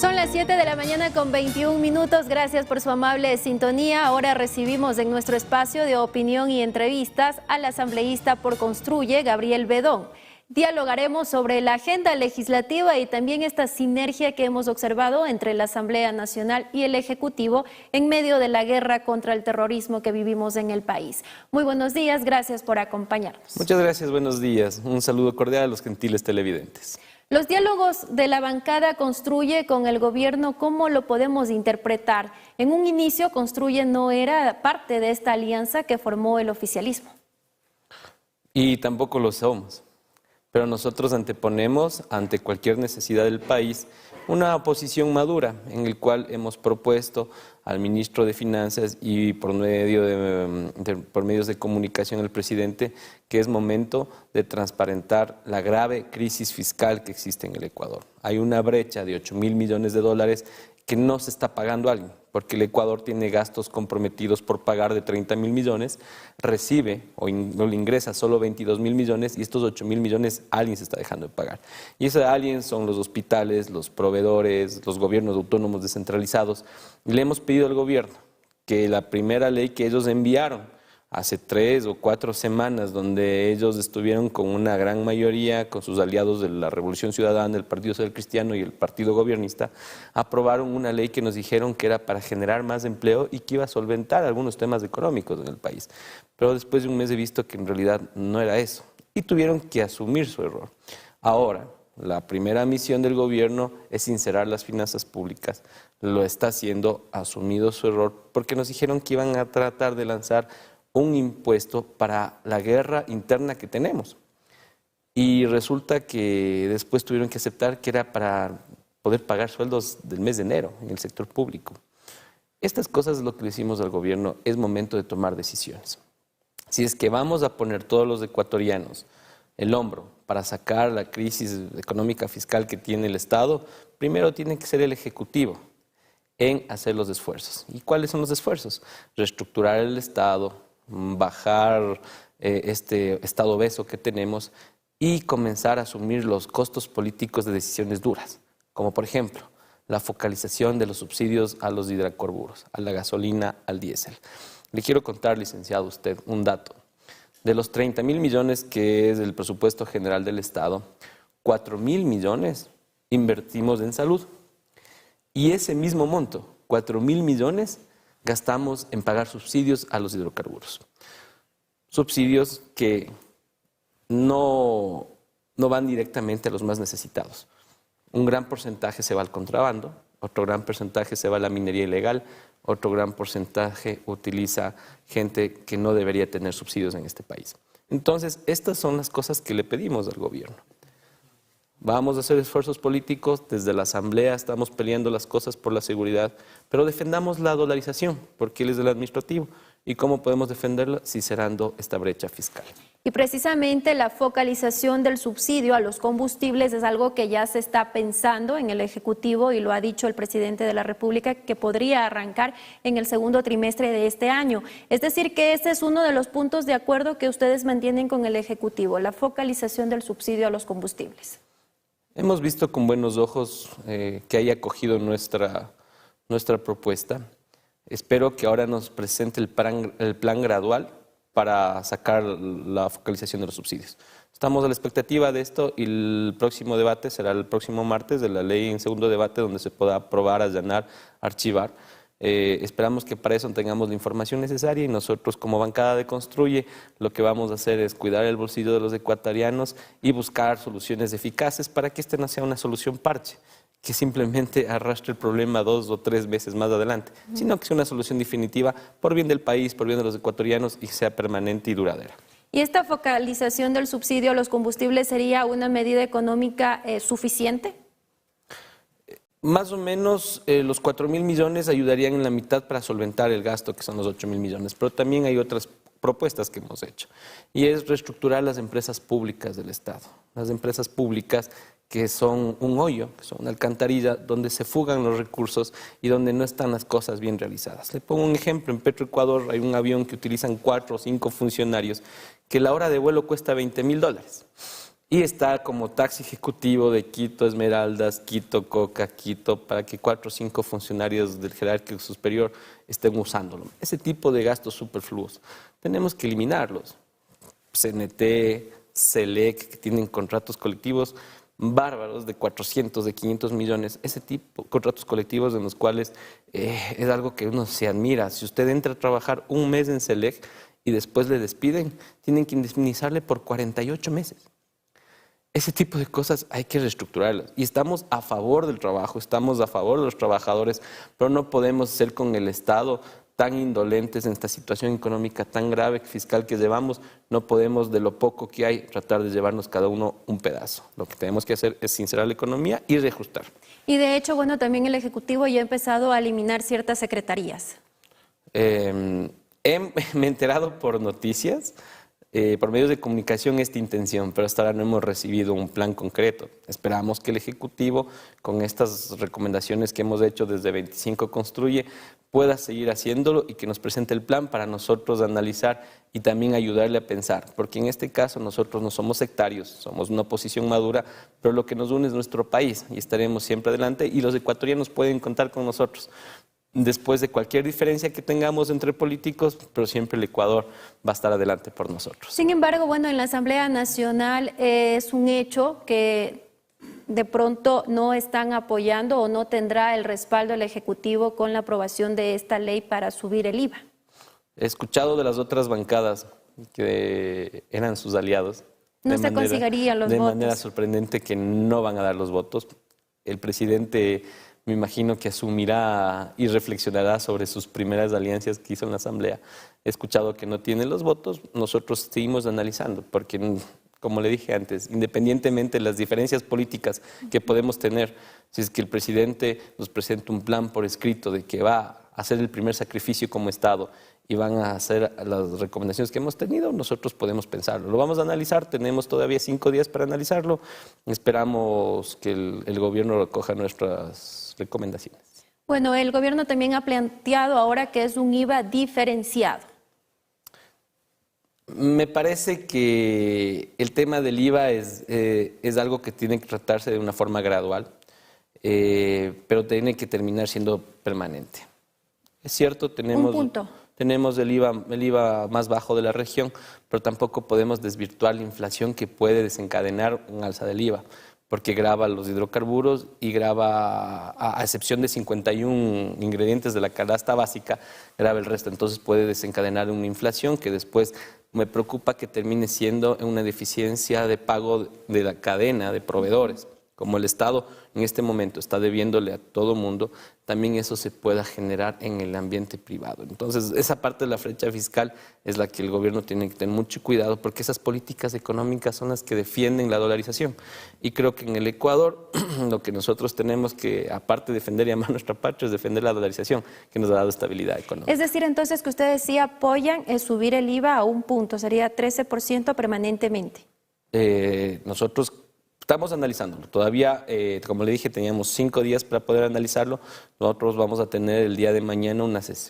Son las 7 de la mañana con 21 minutos. Gracias por su amable sintonía. Ahora recibimos en nuestro espacio de opinión y entrevistas al asambleísta por Construye, Gabriel Bedón. Dialogaremos sobre la agenda legislativa y también esta sinergia que hemos observado entre la Asamblea Nacional y el Ejecutivo en medio de la guerra contra el terrorismo que vivimos en el país. Muy buenos días, gracias por acompañarnos. Muchas gracias, buenos días. Un saludo cordial a los gentiles televidentes. Los diálogos de la bancada Construye con el gobierno, ¿cómo lo podemos interpretar? En un inicio, Construye no era parte de esta alianza que formó el oficialismo. Y tampoco lo somos. Pero nosotros anteponemos, ante cualquier necesidad del país, una oposición madura, en el cual hemos propuesto al ministro de Finanzas y por medios de comunicación al presidente que es momento de transparentar la grave crisis fiscal que existe en el Ecuador. Hay una brecha de 8.000 millones de dólares que no se está pagando a alguien, porque el Ecuador tiene gastos comprometidos por pagar de 30.000 millones, recibe o le ingresa solo 22.000 millones y estos 8.000 millones alguien se está dejando de pagar. Y ese alguien son los hospitales, los proveedores, los gobiernos autónomos descentralizados. Y le hemos pedido al gobierno que la primera ley que ellos enviaron hace 3 o 4 semanas, donde ellos estuvieron con una gran mayoría, con sus aliados de la Revolución Ciudadana, el Partido Social Cristiano y el Partido Gobernista, aprobaron una ley que nos dijeron que era para generar más empleo y que iba a solventar algunos temas económicos en el país. Pero después de un mes he visto que en realidad no era eso y tuvieron que asumir su error. Ahora, la primera misión del gobierno es sincerar las finanzas públicas. Lo está haciendo, ha asumido su error, porque nos dijeron que iban a tratar de lanzar un impuesto para la guerra interna que tenemos. Y resulta que después tuvieron que aceptar que era para poder pagar sueldos del mes de enero en el sector público. Estas cosas es lo que le decimos al gobierno, es momento de tomar decisiones. Si es que vamos a poner todos los ecuatorianos el hombro para sacar la crisis económica fiscal que tiene el Estado, primero tiene que ser el Ejecutivo en hacer los esfuerzos. ¿Y cuáles son los esfuerzos? Reestructurar el Estado, bajar este estado obeso que tenemos y comenzar a asumir los costos políticos de decisiones duras, como por ejemplo la focalización de los subsidios a los hidrocarburos, a la gasolina, al diésel. Le quiero contar, licenciado, usted un dato. De los 30.000 millones que es el presupuesto general del Estado, 4.000 millones invertimos en salud. Y ese mismo monto, 4.000 millones, gastamos en pagar subsidios a los hidrocarburos. Subsidios que no van directamente a los más necesitados. Un gran porcentaje se va al contrabando, otro gran porcentaje se va a la minería ilegal, otro gran porcentaje utiliza gente que no debería tener subsidios en este país. Entonces, estas son las cosas que le pedimos al gobierno. Vamos a hacer esfuerzos políticos, desde la Asamblea estamos peleando las cosas por la seguridad, pero defendamos la dolarización, porque él es del administrativo. ¿Y cómo podemos defenderla? Si cerrando esta brecha fiscal. Y precisamente la focalización del subsidio a los combustibles es algo que ya se está pensando en el Ejecutivo y lo ha dicho el presidente de la República que podría arrancar en el segundo trimestre de este año. Es decir, que este es uno de los puntos de acuerdo que ustedes mantienen con el Ejecutivo, la focalización del subsidio a los combustibles. Hemos visto con buenos ojos que haya acogido nuestra propuesta. Espero que ahora nos presente el plan gradual para sacar la focalización de los subsidios. Estamos a la expectativa de esto y el próximo debate será el próximo martes de la ley en segundo debate donde se pueda aprobar, allanar, archivar. Esperamos que para eso tengamos la información necesaria y nosotros como bancada de Construye lo que vamos a hacer es cuidar el bolsillo de los ecuatorianos y buscar soluciones eficaces para que este no sea una solución parche, que simplemente arrastre el problema 2 o 3 veces más adelante, sino que sea una solución definitiva por bien del país, por bien de los ecuatorianos y sea permanente y duradera. ¿Y esta focalización del subsidio a los combustibles sería una medida económica suficiente? Más o menos los 4.000 millones ayudarían en la mitad para solventar el gasto que son los 8.000 millones, pero también hay otras propuestas que hemos hecho y es reestructurar las empresas públicas del Estado. Las empresas públicas que son un hoyo, que son una alcantarilla donde se fugan los recursos y donde no están las cosas bien realizadas. Le pongo un ejemplo, en Petroecuador hay un avión que utilizan 4 o 5 funcionarios que la hora de vuelo cuesta $20.000. Y está como taxi ejecutivo de Quito Esmeraldas, Quito Coca, Quito, para que 4 o 5 funcionarios del jerárquico superior estén usándolo. Ese tipo de gastos superfluos tenemos que eliminarlos. CNT, SELEC, que tienen contratos colectivos bárbaros de 400, de 500 millones, ese tipo de contratos colectivos en los cuales es algo que uno se admira. Si usted entra a trabajar un mes en SELEC y después le despiden, tienen que indemnizarle por 48 meses. Ese tipo de cosas hay que reestructurarlas. Y estamos a favor del trabajo, estamos a favor de los trabajadores, pero no podemos ser con el Estado tan indolentes en esta situación económica tan grave fiscal que llevamos. No podemos, de lo poco que hay, tratar de llevarnos cada uno un pedazo. Lo que tenemos que hacer es sincerar la economía y reajustar. Y de hecho, bueno, también el Ejecutivo ya ha empezado a eliminar ciertas secretarías. Me he enterado por noticias, por medios de comunicación, esta intención, pero hasta ahora no hemos recibido un plan concreto. Esperamos que el Ejecutivo, con estas recomendaciones que hemos hecho desde 25 Construye, pueda seguir haciéndolo y que nos presente el plan para nosotros analizar y también ayudarle a pensar, porque en este caso nosotros no somos sectarios, somos una oposición madura, pero lo que nos une es nuestro país y estaremos siempre adelante y los ecuatorianos pueden contar con nosotros. Después de cualquier diferencia que tengamos entre políticos, pero siempre el Ecuador va a estar adelante por nosotros. Sin embargo, bueno, en la Asamblea Nacional es un hecho que de pronto no están apoyando o no tendrá el respaldo del Ejecutivo con la aprobación de esta ley para subir el IVA. He escuchado de las otras bancadas que eran sus aliados. No se conseguirían los votos. De manera sorprendente que no van a dar los votos. El presidente, me imagino que asumirá y reflexionará sobre sus primeras alianzas que hizo en la Asamblea. He escuchado que no tiene los votos, nosotros seguimos analizando, porque, como le dije antes, independientemente de las diferencias políticas que podemos tener, si es que el presidente nos presenta un plan por escrito de que va a hacer el primer sacrificio como Estado y van a hacer las recomendaciones que hemos tenido, nosotros podemos pensarlo. Lo vamos a analizar, tenemos todavía 5 días para analizarlo, esperamos que el gobierno recoja nuestras recomendaciones. Bueno, el gobierno también ha planteado ahora que es un IVA diferenciado. Me parece que el tema del IVA es algo que tiene que tratarse de una forma gradual, pero tiene que terminar siendo permanente. Es cierto, tenemos el IVA más bajo de la región, pero tampoco podemos desvirtuar la inflación que puede desencadenar un alza del IVA, porque grava los hidrocarburos y grava, a excepción de 51 ingredientes de la canasta básica, grava el resto. Entonces puede desencadenar una inflación que después me preocupa que termine siendo una deficiencia de pago de la cadena de proveedores. Como el Estado en este momento está debiéndole a todo mundo, también eso se pueda generar en el ambiente privado. Entonces, esa parte de la brecha fiscal es la que el gobierno tiene que tener mucho cuidado, porque esas políticas económicas son las que defienden la dolarización. Y creo que en el Ecuador lo que nosotros tenemos que, aparte de defender y amar nuestra patria, es defender la dolarización, que nos ha dado estabilidad económica. Es decir, entonces, que ustedes sí apoyan subir el IVA a un punto, sería 13% permanentemente. Nosotros estamos analizándolo. Todavía, como le dije, teníamos 5 días para poder analizarlo. Nosotros vamos a tener el día de mañana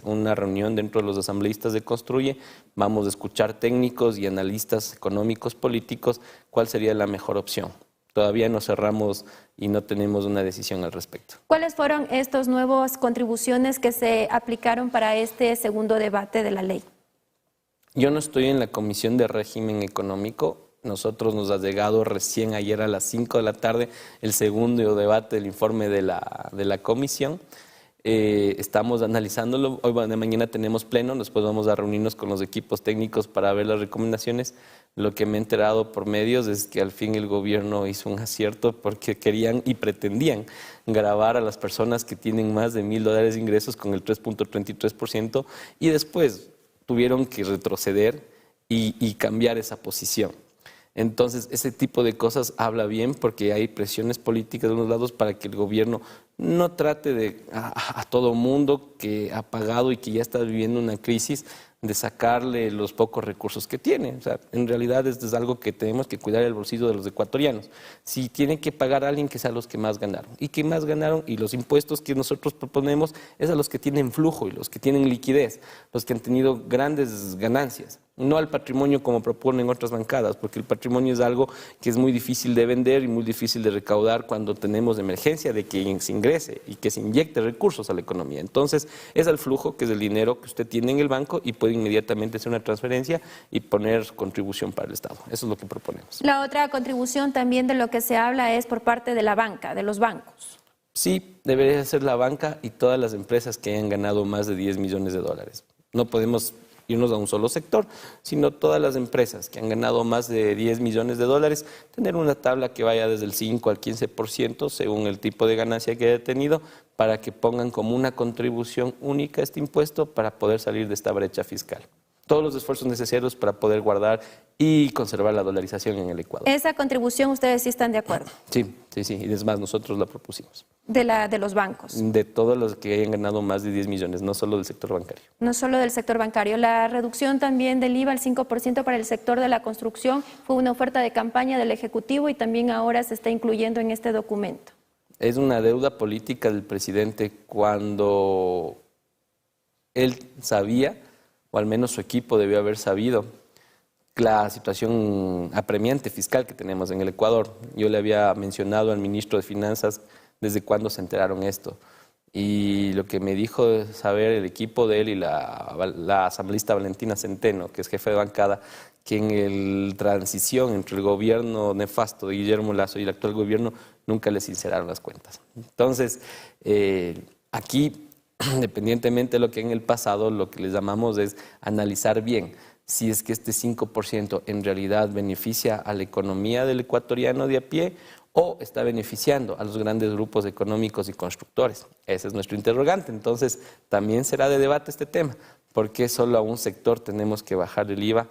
una reunión dentro de los asambleístas de Construye. Vamos a escuchar técnicos y analistas económicos, políticos, cuál sería la mejor opción. Todavía no cerramos y no tenemos una decisión al respecto. ¿Cuáles fueron estas nuevas contribuciones que se aplicaron para este segundo debate de la ley? Yo no estoy en la Comisión de Régimen Económico. Nosotros nos ha llegado recién ayer a las 5 de la tarde el segundo debate del informe de la comisión. Estamos analizándolo. Hoy de mañana tenemos pleno, después vamos a reunirnos con los equipos técnicos para ver las recomendaciones. Lo que me he enterado por medios es que al fin el gobierno hizo un acierto porque querían y pretendían gravar a las personas que tienen más de $1.000 de ingresos con el 3.33% y después tuvieron que retroceder y cambiar esa posición. Entonces, ese tipo de cosas habla bien porque hay presiones políticas de unos lados para que el gobierno no trate de a todo mundo que ha pagado y que ya está viviendo una crisis, de sacarle los pocos recursos que tiene. O sea, en realidad esto es algo que tenemos que cuidar el bolsillo de los ecuatorianos. Si tienen que pagar a alguien, que sea los que más ganaron. Y que más ganaron, y los impuestos que nosotros proponemos es a los que tienen flujo y los que tienen liquidez, los que han tenido grandes ganancias. No al patrimonio como proponen otras bancadas, porque el patrimonio es algo que es muy difícil de vender y muy difícil de recaudar cuando tenemos emergencia de que se ingrese y que se inyecte recursos a la economía. Entonces, es el flujo, que es el dinero que usted tiene en el banco y puede inmediatamente hacer una transferencia y poner contribución para el Estado. Eso es lo que proponemos. La otra contribución también de lo que se habla es por parte de la banca, de los bancos. Sí, debería ser la banca y todas las empresas que hayan ganado más de 10 millones de dólares. No podemos irnos a un solo sector, sino todas las empresas que han ganado más de 10 millones de dólares, tener una tabla que vaya desde el 5 al 15% según el tipo de ganancia que haya tenido, para que pongan como una contribución única este impuesto para poder salir de esta brecha fiscal. Todos los esfuerzos necesarios para poder guardar y conservar la dolarización en el Ecuador. Esa contribución ustedes sí están de acuerdo. Sí, y es más, nosotros la propusimos. De los bancos. De todos los que hayan ganado más de 10 millones, no solo del sector bancario. No solo del sector bancario. La reducción también del IVA al 5% para el sector de la construcción fue una oferta de campaña del Ejecutivo y también ahora se está incluyendo en este documento. Es una deuda política del presidente cuando él sabía, o al menos su equipo debió haber sabido, la situación apremiante fiscal que tenemos en el Ecuador. Yo le había mencionado al ministro de Finanzas desde cuándo se enteraron esto. Y lo que me dijo saber el equipo de él y la asambleísta Valentina Centeno, que es jefe de bancada, que en la transición entre el gobierno nefasto de Guillermo Lasso y el actual gobierno nunca les sinceraron las cuentas. Entonces, aquí, independientemente de lo que en el pasado, lo que les llamamos es analizar bien si es que este 5% en realidad beneficia a la economía del ecuatoriano de a pie o está beneficiando a los grandes grupos económicos y constructores. Ese es nuestro interrogante. Entonces, también será de debate este tema. ¿Por qué solo a un sector tenemos que bajar el IVA?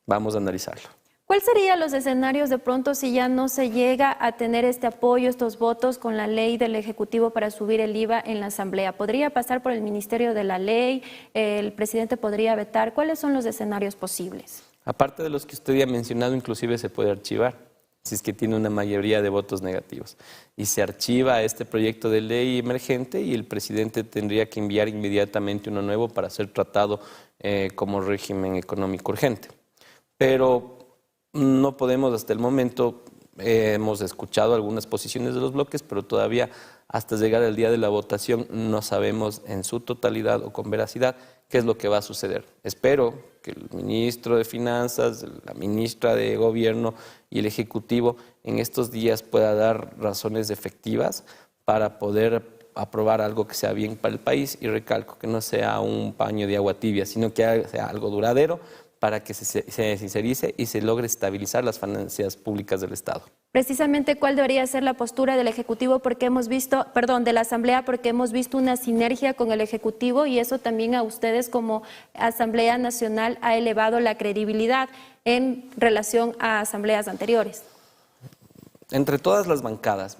Vamos a analizarlo. ¿Cuáles serían los escenarios de pronto si ya no se llega a tener este apoyo, estos votos con la ley del Ejecutivo para subir el IVA en la Asamblea? ¿Podría pasar por el Ministerio de la Ley? ¿El presidente podría vetar? ¿Cuáles son los escenarios posibles? Aparte de los que usted ya ha mencionado, inclusive se puede archivar, si es que tiene una mayoría de votos negativos. Y se archiva este proyecto de ley emergente y el presidente tendría que enviar inmediatamente uno nuevo para ser tratado como régimen económico urgente. Pero no podemos hasta el momento, hemos escuchado algunas posiciones de los bloques, pero todavía hasta llegar al día de la votación no sabemos en su totalidad o con veracidad qué es lo que va a suceder. Espero que el ministro de Finanzas, la ministra de Gobierno y el Ejecutivo en estos días pueda dar razones efectivas para poder aprobar algo que sea bien para el país, y recalco que no sea un paño de agua tibia, sino que sea algo duradero para que se sincerice y se logre estabilizar las finanzas públicas del Estado. Precisamente, ¿cuál debería ser la postura del Ejecutivo? Porque hemos visto, de la Asamblea, porque hemos visto una sinergia con el Ejecutivo y eso también a ustedes como Asamblea Nacional ha elevado la credibilidad en relación a asambleas anteriores. Entre todas las bancadas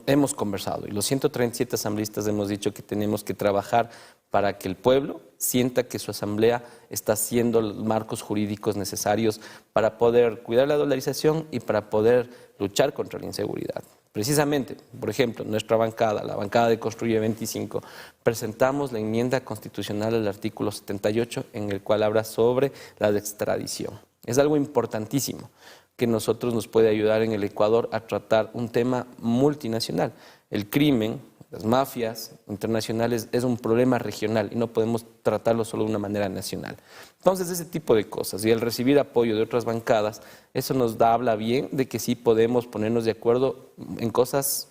hemos conversado y los 137 asambleístas hemos dicho que tenemos que trabajar para que el pueblo sienta que su asamblea está haciendo los marcos jurídicos necesarios para poder cuidar la dolarización y para poder luchar contra la inseguridad. Precisamente, por ejemplo, nuestra bancada, la bancada de Construye 25, presentamos la enmienda constitucional al artículo 78 en el cual habla sobre la extradición. Es algo importantísimo que nosotros nos puede ayudar en el Ecuador a tratar un tema multinacional. El crimen, las mafias internacionales es un problema regional y no podemos tratarlo solo de una manera nacional. Entonces, ese tipo de cosas y el recibir apoyo de otras bancadas, eso nos habla bien de que sí podemos ponernos de acuerdo en cosas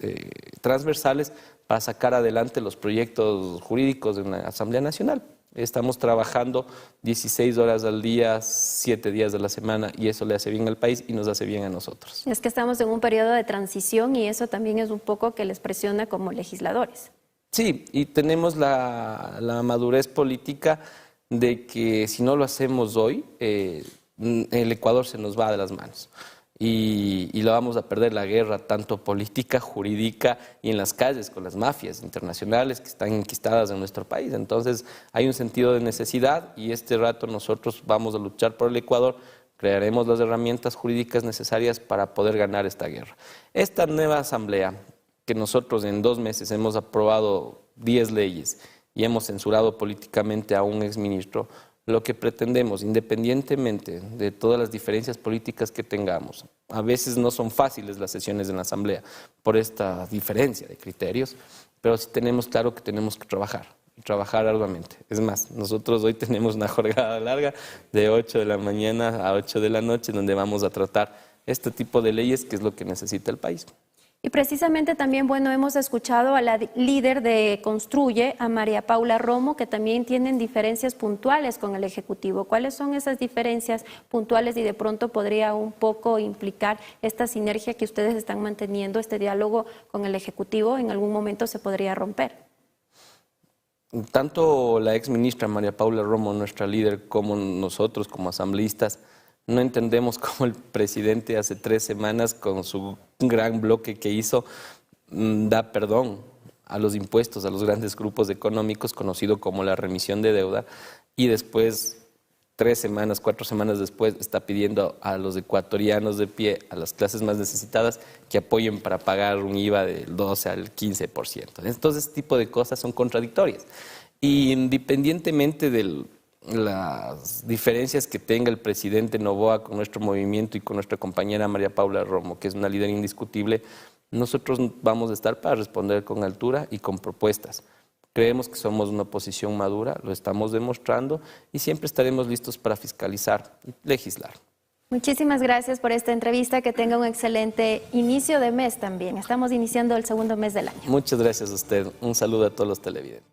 transversales para sacar adelante los proyectos jurídicos de una Asamblea Nacional. Estamos trabajando 16 horas al día, 7 días de la semana, y eso le hace bien al país y nos hace bien a nosotros. Es que estamos en un periodo de transición y eso también es un poco que les presiona como legisladores. Sí, y tenemos la madurez política de que si no lo hacemos hoy, el Ecuador se nos va de las manos. y la vamos a perder la guerra, tanto política, jurídica y en las calles con las mafias internacionales que están enquistadas en nuestro país. Entonces hay un sentido de necesidad y este rato nosotros vamos a luchar por el Ecuador, crearemos las herramientas jurídicas necesarias para poder ganar esta guerra. Esta nueva asamblea, que nosotros en 2 meses hemos aprobado 10 leyes y hemos censurado políticamente a un exministro, lo que pretendemos, independientemente de todas las diferencias políticas que tengamos, a veces no son fáciles las sesiones en la Asamblea por esta diferencia de criterios, pero sí tenemos claro que tenemos que trabajar arduamente. Es más, nosotros hoy tenemos una jornada larga de 8 de la mañana a 8 de la noche donde vamos a tratar este tipo de leyes que es lo que necesita el país. Y precisamente también, bueno, hemos escuchado a la líder de Construye, a María Paula Romo, que también tienen diferencias puntuales con el Ejecutivo. ¿Cuáles son esas diferencias puntuales y de pronto podría un poco implicar esta sinergia que ustedes están manteniendo, este diálogo con el Ejecutivo, en algún momento se podría romper? Tanto la ex ministra María Paula Romo, nuestra líder, como nosotros como asambleístas, no entendemos cómo el presidente hace 3 semanas con su gran bloque que hizo da perdón a los impuestos a los grandes grupos económicos, conocido como la remisión de deuda, y después 3 semanas, 4 semanas después está pidiendo a los ecuatorianos de pie, a las clases más necesitadas, que apoyen para pagar un IVA del 12 al 15%. Entonces, este tipo de cosas son contradictorias. Y independientemente de las diferencias que tenga el presidente Noboa con nuestro movimiento y con nuestra compañera María Paula Romo, que es una líder indiscutible, nosotros vamos a estar para responder con altura y con propuestas. Creemos que somos una oposición madura, lo estamos demostrando y siempre estaremos listos para fiscalizar y legislar. Muchísimas gracias por esta entrevista, que tenga un excelente inicio de mes también. Estamos iniciando el segundo mes del año. Muchas gracias a usted, un saludo a todos los televidentes.